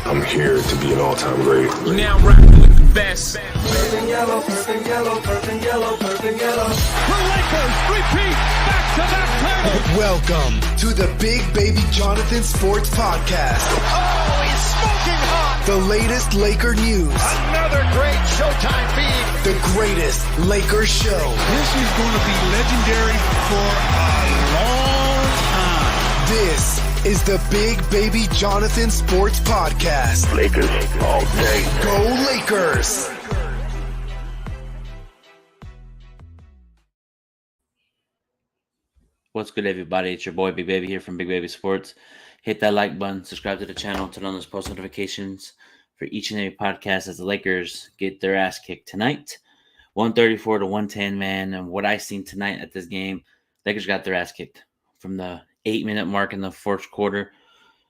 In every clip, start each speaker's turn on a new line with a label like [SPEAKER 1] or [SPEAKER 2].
[SPEAKER 1] I'm here to be an all-time great.
[SPEAKER 2] You now rocking with the best.
[SPEAKER 3] Purple and yellow, purple and yellow, purple and yellow, purple and yellow.
[SPEAKER 4] The Lakers repeat back-to-back titles.
[SPEAKER 5] Welcome to the Big Baby Jonathan Sports Podcast.
[SPEAKER 4] Oh, he's smoking hot.
[SPEAKER 5] The latest Laker news.
[SPEAKER 4] Another great Showtime feed.
[SPEAKER 5] The greatest Lakers show.
[SPEAKER 6] This is going to be legendary for a long time.
[SPEAKER 5] This is the Big Baby Jonathan Sports Podcast.
[SPEAKER 1] Lakers all day.
[SPEAKER 5] Go Lakers!
[SPEAKER 7] What's good, everybody? It's your boy Big Baby here from Big Baby Sports. Hit that like button, subscribe to the channel, turn on those post notifications for each and every podcast as the Lakers get their ass kicked tonight. 134 to 110, man. And what I seen tonight at this game, Lakers got their ass kicked from the 8-minute mark in the fourth quarter.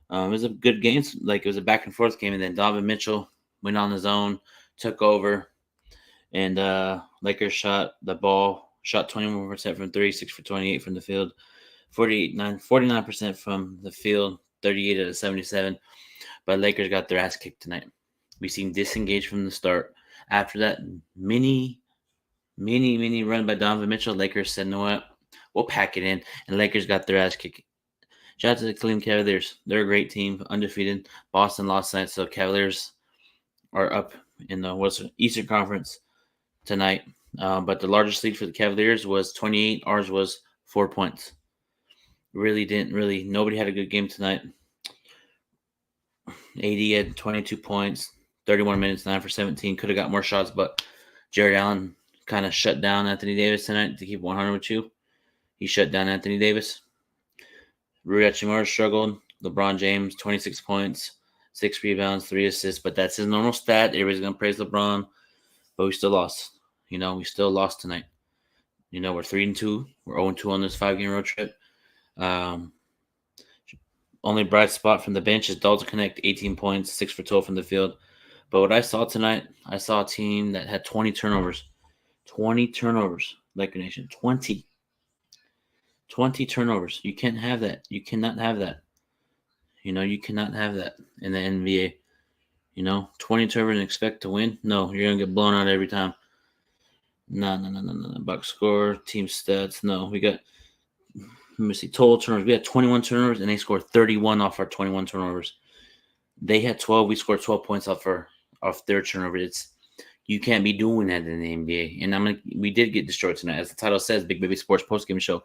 [SPEAKER 7] It was a good game. Like, it was a back and forth game. And then Donovan Mitchell went on his own, took over. And Lakers shot 21% from three, 6 for 28 from the field, 49% from the field, 38 out of 77. But Lakers got their ass kicked tonight. We seen disengaged from the start. After that mini run by Donovan Mitchell, Lakers said, "No what? We'll pack it in." And Lakers got their ass kicked. Shout out to the Cleveland Cavaliers. They're a great team, undefeated. Boston lost tonight, so Cavaliers are up in the Eastern Conference tonight. But the largest lead for the Cavaliers was 28. Ours was 4 points. Nobody had a good game tonight. AD had 22 points, 31 minutes, 9 for 17. Could have got more shots, but Jared Allen kind of shut down Anthony Davis tonight to keep 100 with you. He shut down Anthony Davis. Rui Hachimura struggled. LeBron James, 26 points, 6 rebounds, 3 assists, but that's his normal stat. Everybody's going to praise LeBron, but we still lost. We still lost tonight. We're 3-2. We're 0-2 on this 5-game road trip. Only bright spot from the bench is Dalton Connect, 18 points, 6 for 12 from the field. But what I saw tonight, I saw a team that had 20 turnovers. 20 turnovers, Laker Nation. 20 turnovers. You can't have that. You cannot have that. You cannot have that in the NBA. 20 turnovers and expect to win? No, you're going to get blown out every time. No. Box score, team stats. No, we got, let me see, total turnovers. We had 21 turnovers, and they scored 31 off our 21 turnovers. They had 12. We scored 12 points off their turnover. You can't be doing that in the NBA. And we did get destroyed tonight. As the title says, Big Baby Sports postgame show.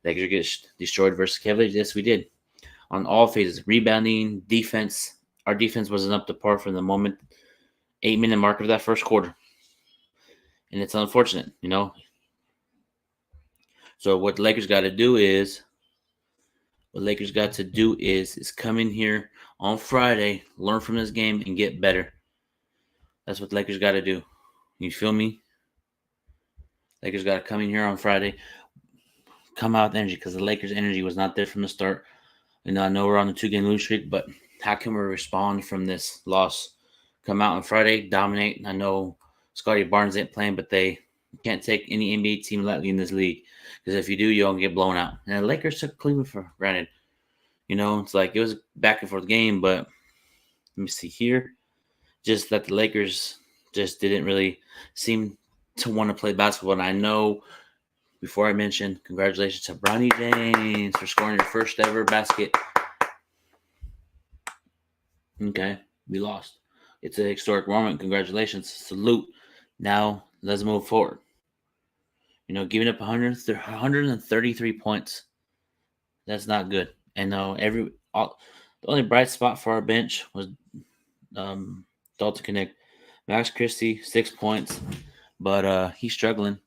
[SPEAKER 7] Lakers get destroyed versus Cavaliers. Yes, we did. On all phases, rebounding, defense. Our defense wasn't up to par from the 8-minute mark of that first quarter. And it's unfortunate, So what the Lakers got to do is come in here on Friday, learn from this game, and get better. That's what the Lakers got to do. You feel me? Lakers got to come in here on Friday, come out with energy, because the Lakers' energy was not there from the start. I know we're on the 2-game lose streak, but how can we respond from this loss? Come out on Friday, dominate. I know Scotty Barnes ain't playing, but they can't take any NBA team lightly in this league, because if you do, you'll get blown out. And the Lakers took Cleveland for granted. It's like it was a back and forth game, but let me see here. Just that the Lakers just didn't really seem to want to play basketball. And I know, before I mentioned, congratulations to Bronny James for scoring your first ever basket. Okay, we lost. It's a historic moment. Congratulations. Salute. Now, let's move forward. Giving up 133 points. That's not good. And the only bright spot for our bench was Dalton Connect. Max Christie, 6 points, but he's struggling.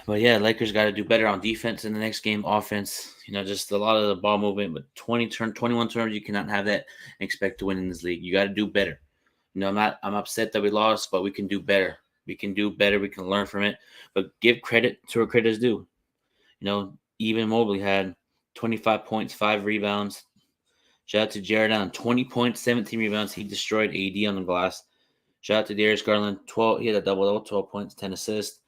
[SPEAKER 7] But yeah, Lakers got to do better on defense in the next game. Offense, just a lot of the ball movement. But 21 turnovers, you cannot have that and expect to win in this league. You got to do better. I'm upset that we lost, but we can do better. We can do better. We can learn from it. But give credit to where credit is due. Even Mobley had 25 points, 5 rebounds. Shout out to Jared Allen, 20 points, 17 rebounds. He destroyed AD on the glass. Shout out to Darius Garland. 12. He had a double, 12 points, 10 assists.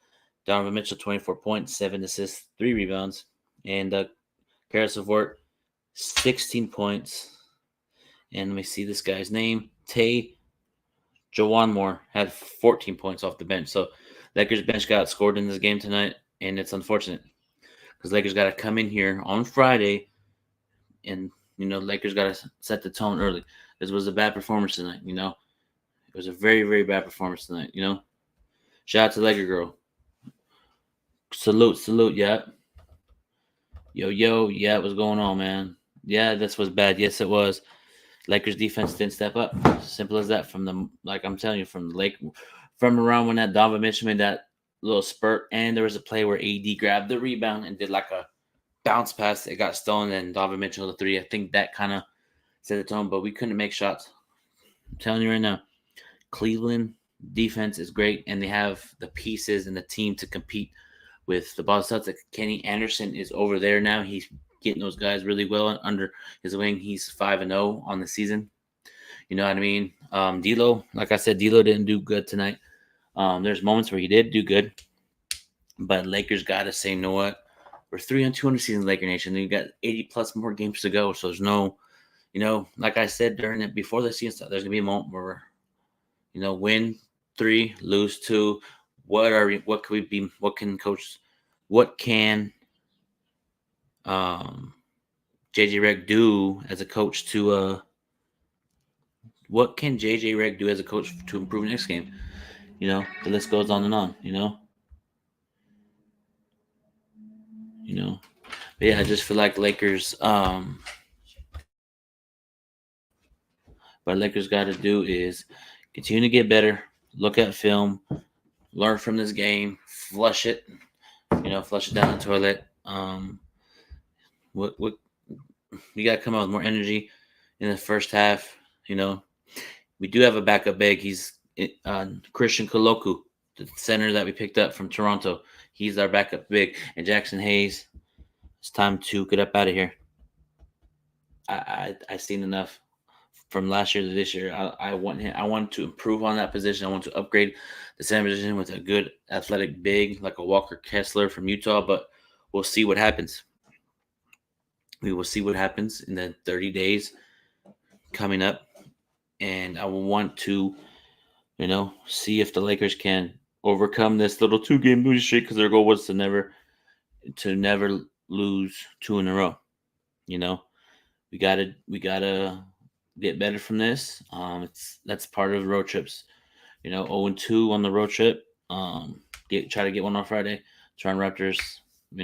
[SPEAKER 7] Donovan Mitchell, 24 points, 7 assists, 3 rebounds. And Karis LeVert, 16 points. And let me see this guy's name. Jawan Moore had 14 points off the bench. So Lakers bench got scored in this game tonight, and it's unfortunate because Lakers got to come in here on Friday, and Lakers got to set the tone early. This was a bad performance tonight. It was a very, very bad performance tonight. Shout out to Laker girl. Salute, yeah. Yo, yeah, what's going on, man? Yeah, this was bad. Yes, it was. Lakers defense didn't step up. Simple as that. From around when that Donovan Mitchell made that little spurt, and there was a play where AD grabbed the rebound and did like a bounce pass. It got stolen, and Donovan Mitchell the 3. I think that kind of set the tone, but we couldn't make shots. I'm telling you right now, Cleveland defense is great, and they have the pieces and the team to compete with the Boston Celtics. Kenny Anderson is over there now. He's getting those guys really well under his wing. He's 5-0 on the season. You know what I mean? D'Lo, like I said, D'Lo didn't do good tonight. There's moments where he did do good, but Lakers got to say, you know what? We're 3-2 in the season, Laker Nation. We got 80+ more games to go, so there's no, like I said before the season started, there's gonna be a moment where, win 3, lose 2. What can we be? What can JJ Redick do as a coach to what can JJ Redick do as a coach to improve next game? The list goes on and on, But yeah, I just feel like Lakers what Lakers got to do is continue to get better, look at film, learn from this game, flush it down the toilet. What you got to come out with more energy in the first half. We do have a backup big. He's Christian Koloku, the center that we picked up from Toronto. He's our backup big. And Jackson Hayes, it's time to get up out of here. I seen enough from last year to this year. I want to improve on that position. I want to upgrade the center position with a good athletic big like a Walker Kessler from Utah, but we'll see what happens. We will see what happens in the 30 days coming up. And I want to, see if the Lakers can overcome this little 2-game losing streak, because their goal was to never lose 2 in a row. We gotta get better from this. That's part of road trips. 0-2 on the road trip. Try to get one on Friday. Toronto Raptors. We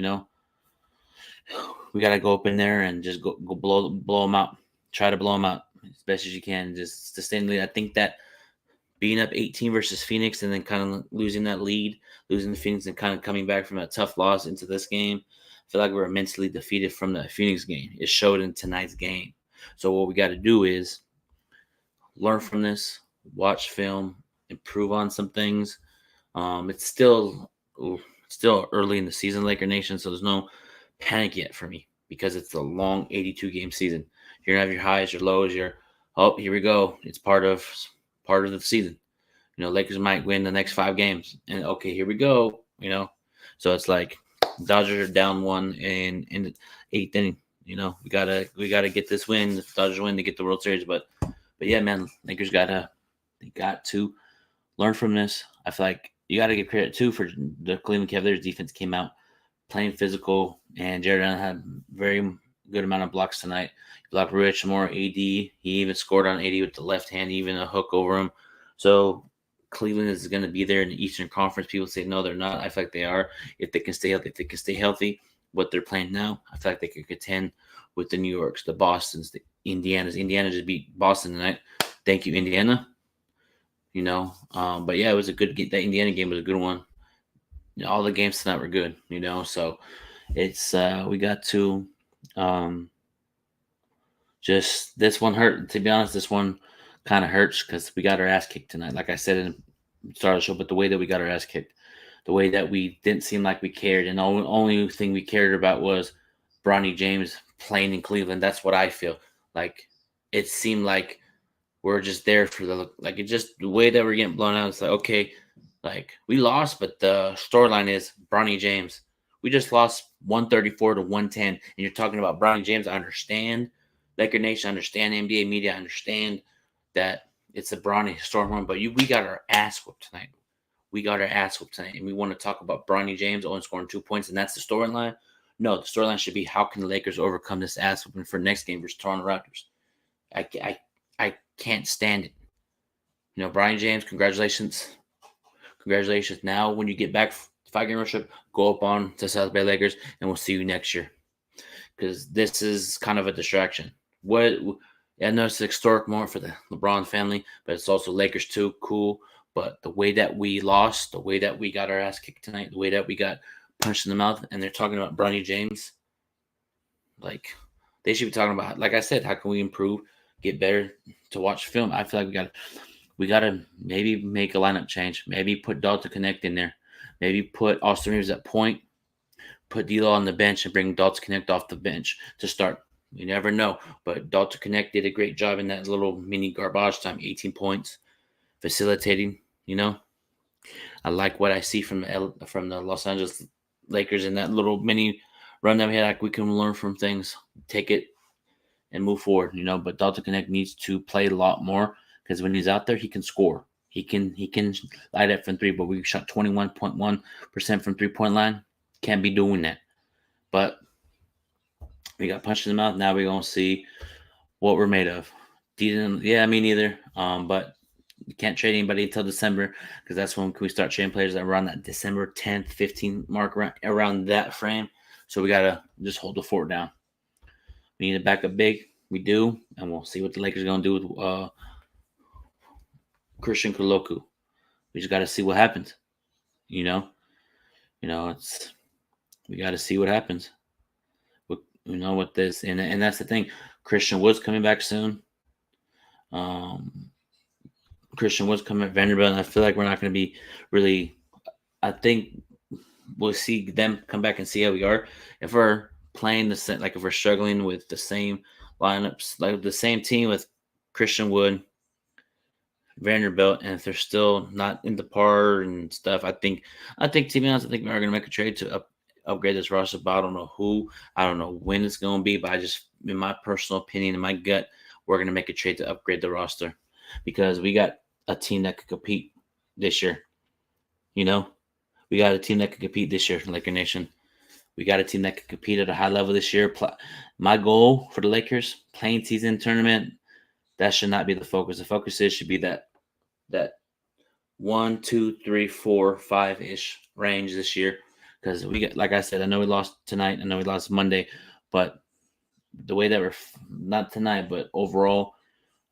[SPEAKER 7] gotta go up in there and just go blow them out. Try to blow them out as best as you can. Just to stay in the lead. I think that being up 18 versus Phoenix and then kind of losing that lead, losing to Phoenix and kind of coming back from a tough loss into this game, I feel like we're mentally defeated from the Phoenix game. It showed in tonight's game. So what we got to do is learn from this, watch film, improve on some things. It's still early in the season, Laker Nation, so there's no panic yet for me because it's a long 82-game season. You're gonna have your highs, your lows, here we go. It's part of the season. Lakers might win the next 5 games, and okay, here we go. So it's like Dodgers are down 1 in the 8th inning. We gotta get this win. If Dodgers win, to get the World Series. But yeah, man, Lakers got to learn from this. I feel like you got to give credit too for the Cleveland Cavaliers defense came out playing physical, and Jared Allen had very good amount of blocks tonight. He blocked Rich, more AD. He even scored on AD with the left hand, even a hook over him. So Cleveland is going to be there in the Eastern Conference. People say no, they're not. I feel like they are. If they can stay healthy, what they're playing now, I feel like they could contend with the New Yorks, the Bostons, the Indianas. Indiana just beat Boston tonight. Thank you, Indiana. But yeah, it was a good game. That Indiana game was a good one. All the games tonight were good, so it's we got to just this one hurt. To be honest, this one kind of hurts because we got our ass kicked tonight. Like I said in the start of the show, but the way that we got our ass kicked, the way that we didn't seem like we cared, and the only thing we cared about was Bronny James playing in Cleveland. That's what I feel like. It seemed like we're just there for it's just the way that we're getting blown out. It's like, okay, like we lost, but the storyline is Bronny James. We just lost 134 to 110, and you're talking about Bronny James. I understand Laker Nation, I understand NBA media, I understand that it's a Bronny storyline, but we got our ass whooped tonight. We got our ass whooped tonight, and we want to talk about Bronny James only scoring 2 points, and that's the storyline. No, the storyline should be how can the Lakers overcome this ass whooping for next game versus Toronto Raptors. I can't stand it. You know, Bronny James, congratulations. Congratulations. Now, when you get back 5-game road trip, go up on to South Bay Lakers, and we'll see you next year. Because this is kind of a distraction. I know it's an historic moment for the LeBron family, but it's also Lakers too. Cool. But the way that we lost, the way that we got our ass kicked tonight, the way that we got punched in the mouth, and they're talking about Bronny James, like they should be talking about, like I said, how can we improve, get better to watch film? I feel like we gotta maybe make a lineup change, maybe put Dalton Connect in there, maybe put Austin Reeves at point, put D'Lo on the bench, and bring Dalton Connect off the bench to start. You never know, but Dalton Connect did a great job in that little mini garbage time, 18 points, facilitating. You know, I like what I see from the Los Angeles Lakers in that little mini run that we had. Like we can learn from things, take it, and move forward. You know, but Dalton Connect needs to play a lot more because when he's out there, he can score. He can light up from three. But we shot 21.1% from 3-point line. Can't be doing that. But we got punched in the mouth. Now we're gonna see what we're made of. Yeah, me neither. But you can't trade anybody until December because that's when we start trading players that around that December 10th, 15th mark around that frame. So we gotta just hold the fort down. We need to back up big. We do, and we'll see what the Lakers are gonna do with Christian Koloku. We just gotta see what happens. You know, we gotta see what happens. With this, and that's the thing. Christian Wood's coming back soon. Christian Wood's coming at Vanderbilt, and I feel like we're not going to be really. I think we'll see them come back and see how we are. If we're playing the same, like if we're struggling with the same lineups, like the same team with Christian Wood, Vanderbilt, and if they're still not in the par and stuff, I think to be honest, I think we're going to make a trade to upgrade this roster, but I don't know who. I don't know when it's going to be, but I just, in my personal opinion, in my gut, we're going to make a trade to upgrade the roster because we got a team that could compete this year. You know, we got a team that could compete this year for Laker Nation. We got a team that could compete at a high level this year. My goal for the Lakers, playing season tournament, that should not be the focus. The focus should be that 1, 2, 3, 4, 5-ish range this year. Because we get, like I said, I know we lost tonight. I know we lost Monday, but the way that we're not tonight, but overall,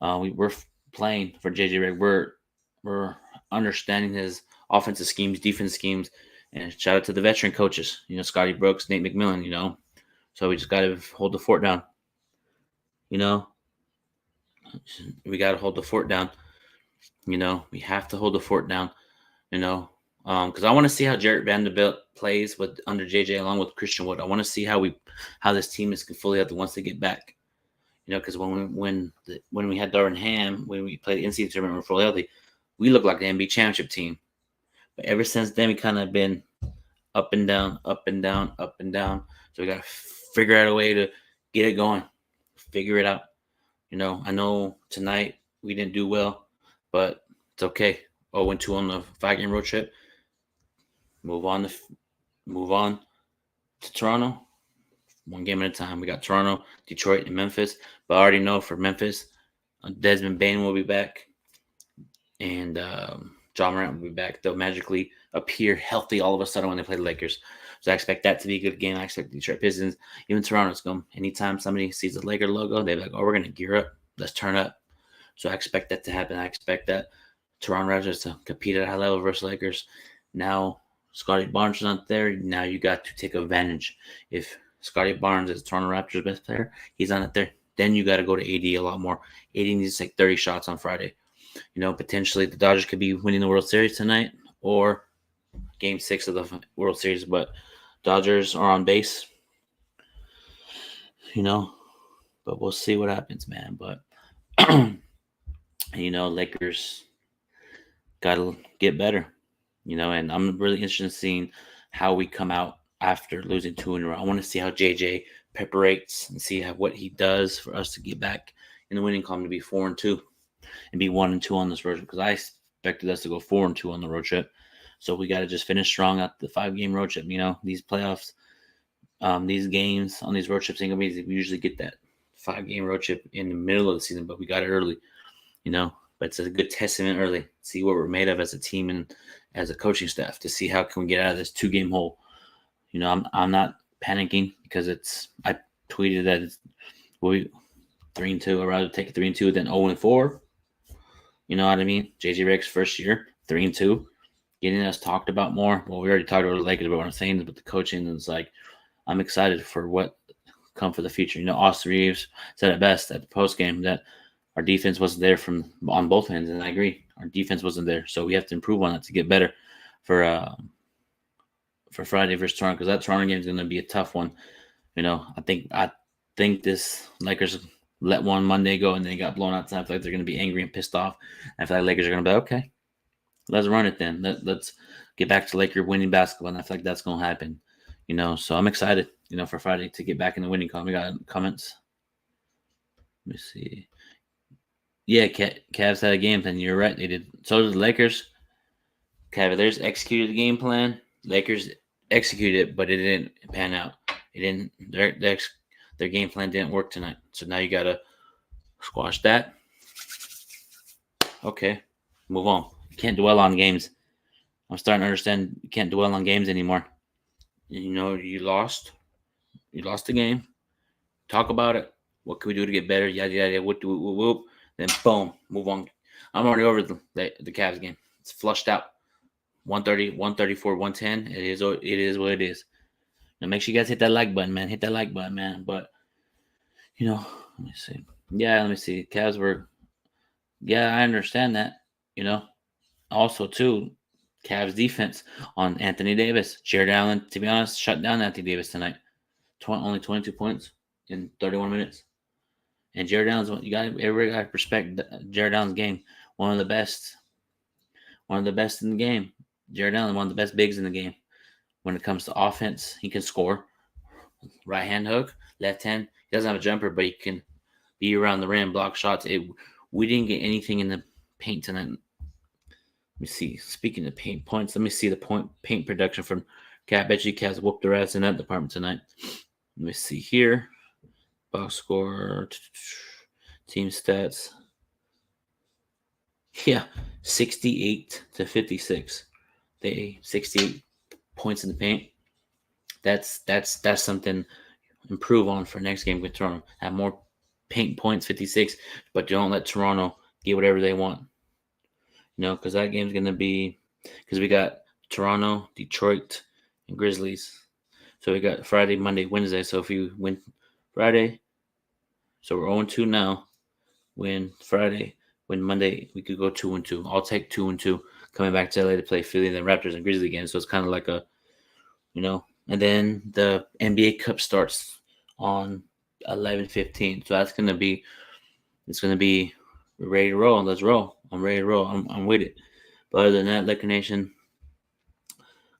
[SPEAKER 7] we're playing for JJ Redick. We're understanding his offensive schemes, defense schemes, and shout out to the veteran coaches. You know, Scotty Brooks, Nate McMillan. You know, so we just got to hold the fort down. You know, we got to hold the fort down. You know, we have to hold the fort down. You know. Because I want to see how Jarrett Vanderbilt plays under JJ along with Christian Wood. I want to see how this team is fully healthy once they get back. You know, because when we had Darvin Ham, when we played the NCAA tournament, we were fully healthy, we looked like the NBA championship team. But ever since then, we kind of been up and down, up and down, up and down. So we got to figure out a way to get it going, figure it out. You know, I know tonight we didn't do well, but it's okay. 0-2 on the 5-game road trip. Move on to Toronto. One game at a time. We got Toronto, Detroit, and Memphis. But I already know for Memphis, Desmond Bane will be back. And John Morant will be back. They'll magically appear healthy all of a sudden when they play the Lakers. So I expect that to be a good game. I expect the Detroit Pistons, even Toronto's going. Anytime somebody sees the Laker logo, they're like, oh, we're going to gear up. Let's turn up. So I expect that to happen. I expect that Toronto Raptors to compete at a high level versus Lakers. Now, Scotty Barnes is not there. Now you got to take advantage. If Scotty Barnes is Toronto Raptors' best player, he's not there. Then you got to go to AD a lot more. AD needs to take 30 shots on Friday. You know, potentially the Dodgers could be winning the World Series tonight or Game 6 of the World Series, but Dodgers are on base. You know, but we'll see what happens, man. But And, Lakers got to get better, and I'm really interested in seeing how we come out after losing 2 in a row. I want to see how JJ preparates and see what he does for us to get back in the winning column to be 4-2 and be 1-2 on this road trip, because I expected us to go 4-2 on the road trip. So we got to just finish strong at the 5-game road trip. These playoffs, these games on these road trips ain't gonna be easy. We usually get that 5-game road trip in the middle of the season, but we got it early, But it's a good testament early. See what we're made of as a team and as a coaching staff to see how can we get out of this 2-game hole. I'm not panicking because I tweeted that we'll be 3-2. I'd rather take 3-2 than 0-4. You know what I mean? JJ Redick's first year, 3-2. Getting us talked about more. Well, we already talked about the Lakers, but what I'm saying is with the coaching, it's like I'm excited for what come for the future. Austin Reeves said it best at the post game that our defense wasn't there on both ends, and I agree. Our defense wasn't there, so we have to improve on that to get better for Friday versus Toronto, because that Toronto game is going to be a tough one. I think this Lakers let one Monday go and they got blown out. I feel like they're going to be angry and pissed off. I feel like Lakers are going to be okay. Let's run it then. Let's get back to Laker winning basketball, and I feel like that's going to happen. So I'm excited, for Friday to get back in the winning column. We got comments. Let me see. Yeah, Cavs had a game plan. You're right. They did. So did the Lakers. Cavaliers executed the game plan. Lakers executed it, but it didn't pan out. It didn't. Their game plan didn't work tonight. So now you gotta squash that. Okay, move on. You can't dwell on games. I'm starting to understand you can't dwell on games anymore. You lost. You lost the game. Talk about it. What can we do to get better? Yada yada. Whoop. Then boom, move on. I'm already over the Cavs game. It's flushed out. 130, 134, 110. It is what it is. Now make sure you guys hit that like button, man. Hit that like button, man. But let me see. Yeah, let me see. Cavs were. Yeah, I understand that. Also too, Cavs defense on Anthony Davis. Jared Allen, to be honest, shut down Anthony Davis tonight. Only 22 points in 31 minutes. And Jared Allen's everybody got to respect Jared Allen's game. One of the best in the game. Jared Allen, one of the best bigs in the game. When it comes to offense, he can score. Right hand hook, left hand. He doesn't have a jumper, but he can be around the rim, block shots. We didn't get anything in the paint tonight. Let me see. Speaking of paint points, let me see the paint production from Cat. Bet you Cavs whooped their ass in that department tonight. Let me see here. Box score, team stats. Yeah, 68-56. 68 points in the paint. That's something improve on for next game with Toronto. Have more paint points, 56, but don't let Toronto get whatever they want. Because that game's gonna be we got Toronto, Detroit, and Grizzlies. So we got Friday, Monday, Wednesday. So if you win Friday, so we're 0-2 now. Win Friday, win Monday, we could go 2-2. I'll take 2-2 coming back to LA to play Philly and the Raptors and Grizzlies again. So it's kind of like a, and then the NBA Cup starts on 11/15. So it's gonna be ready to roll. Let's roll. I'm ready to roll. I'm with it. But other than that, Laker Nation,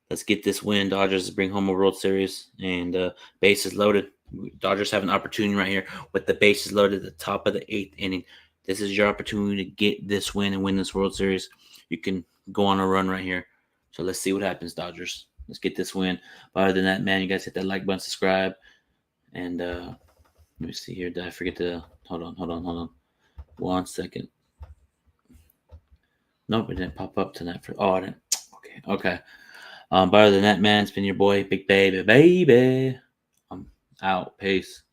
[SPEAKER 7] let's get this win. Dodgers bring home a World Series, and bases loaded. Dodgers have an opportunity right here with the bases loaded at the top of the 8th inning. This is your opportunity to get this win and win this World Series. You can go on a run right here. So let's see what happens, Dodgers. Let's get this win. But other than that, man, you guys hit that like button, subscribe. And let me see here. Did I forget to – hold on. 1 second. Nope, it didn't pop up tonight. I didn't. Okay. But other than that, man, it's been your boy, Big Baby. I'm out. Peace.